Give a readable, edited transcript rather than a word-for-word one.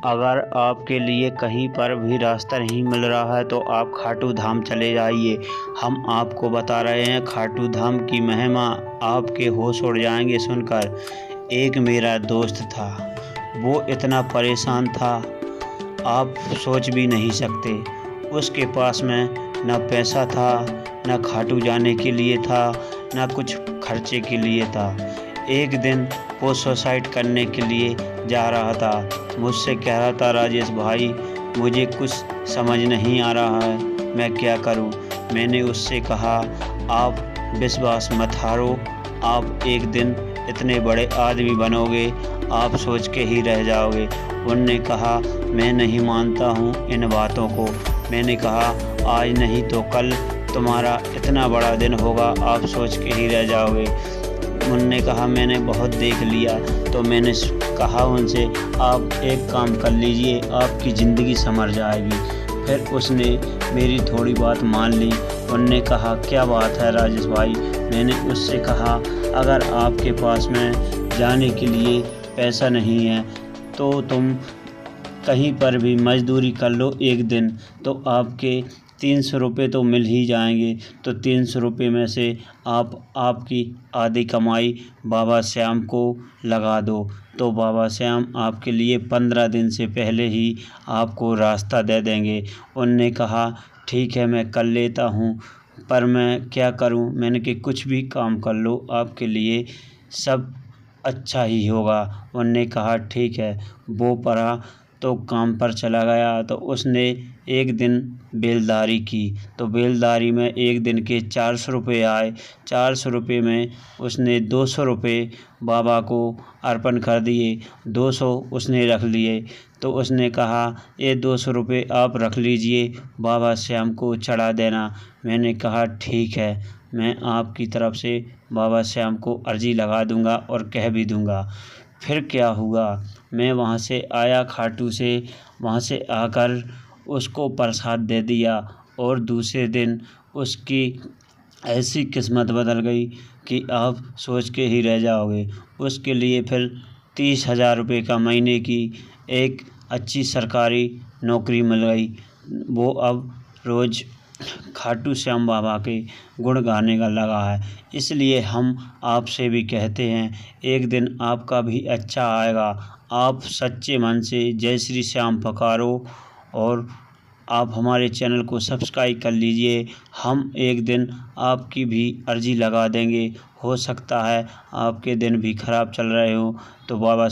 अगर आपके लिए कहीं पर भी रास्ता नहीं मिल रहा है तो आप खाटू धाम चले जाइए। हम आपको बता रहे हैं खाटू धाम की महिमा, आपके होश उड़ जाएंगे सुनकर। एक मेरा दोस्त था, वो इतना परेशान था आप सोच भी नहीं सकते। उसके पास में न पैसा था, न खाटू जाने के लिए था, न कुछ खर्चे के लिए था। एक दिन वो सुसाइड करने के लिए जा रहा था। मुझसे कह रहा था, राजेश भाई मुझे कुछ समझ नहीं आ रहा है, मैं क्या करूं। मैंने उससे कहा, आप विश्वास मत हारो, आप एक दिन इतने बड़े आदमी बनोगे, आप सोच के ही रह जाओगे। उनने कहा, मैं नहीं मानता हूँ इन बातों को। मैंने कहा, आज नहीं तो कल तुम्हारा इतना बड़ा दिन होगा, आप सोच के ही रह जाओगे। उन्होंने कहा, मैंने बहुत देख लिया। तो मैंने कहा उनसे, आप एक काम कर लीजिए, आपकी ज़िंदगी संवर जाएगी। फिर उसने मेरी थोड़ी बात मान ली। उनने कहा, क्या बात है राजेश भाई। मैंने उससे कहा, अगर आपके पास में जाने के लिए पैसा नहीं है तो तुम कहीं पर भी मजदूरी कर लो एक दिन, तो आपके 300 रुपये तो मिल ही जाएंगे। तो 300 रुपये में से आप आपकी आधी कमाई बाबा श्याम को लगा दो, तो बाबा श्याम आपके लिए 15 दिन से पहले ही आपको रास्ता दे देंगे। उनने कहा, ठीक है मैं कर लेता हूँ, पर मैं क्या करूँ। मैंने कि कुछ भी काम कर लो, आपके लिए सब अच्छा ही होगा। उनने कहा, ठीक है। वो पढ़ा तो काम पर चला गया। तो उसने एक दिन बेलदारी की, तो बेलदारी में एक दिन के 400 रुपये आए। 400 रुपये में उसने 200 रुपये बाबा को अर्पण कर दिए, 200 उसने रख लिए। तो उसने कहा, ये 200 रुपये आप रख लीजिए, बाबा श्याम को चढ़ा देना। मैंने कहा, ठीक है, मैं आपकी तरफ से बाबा श्याम को अर्जी लगा दूंगा और कह भी दूंगा। फिर क्या हुआ, मैं वहाँ से आया खाटू से, वहाँ से आकर उसको प्रसाद दे दिया और दूसरे दिन उसकी ऐसी किस्मत बदल गई कि आप सोच के ही रह जाओगे। उसके लिए फिर 30,000 रुपये का महीने की एक अच्छी सरकारी नौकरी मिल गई। वो अब रोज़ खाटू श्याम बाबा के गुण गाने का लगा है। इसलिए हम आपसे भी कहते हैं, एक दिन आपका भी अच्छा आएगा। आप सच्चे मन से जय श्री श्याम पुकारो और आप हमारे चैनल को सब्सक्राइब कर लीजिए। हम एक दिन आपकी भी अर्जी लगा देंगे। हो सकता है आपके दिन भी ख़राब चल रहे हो तो बाबा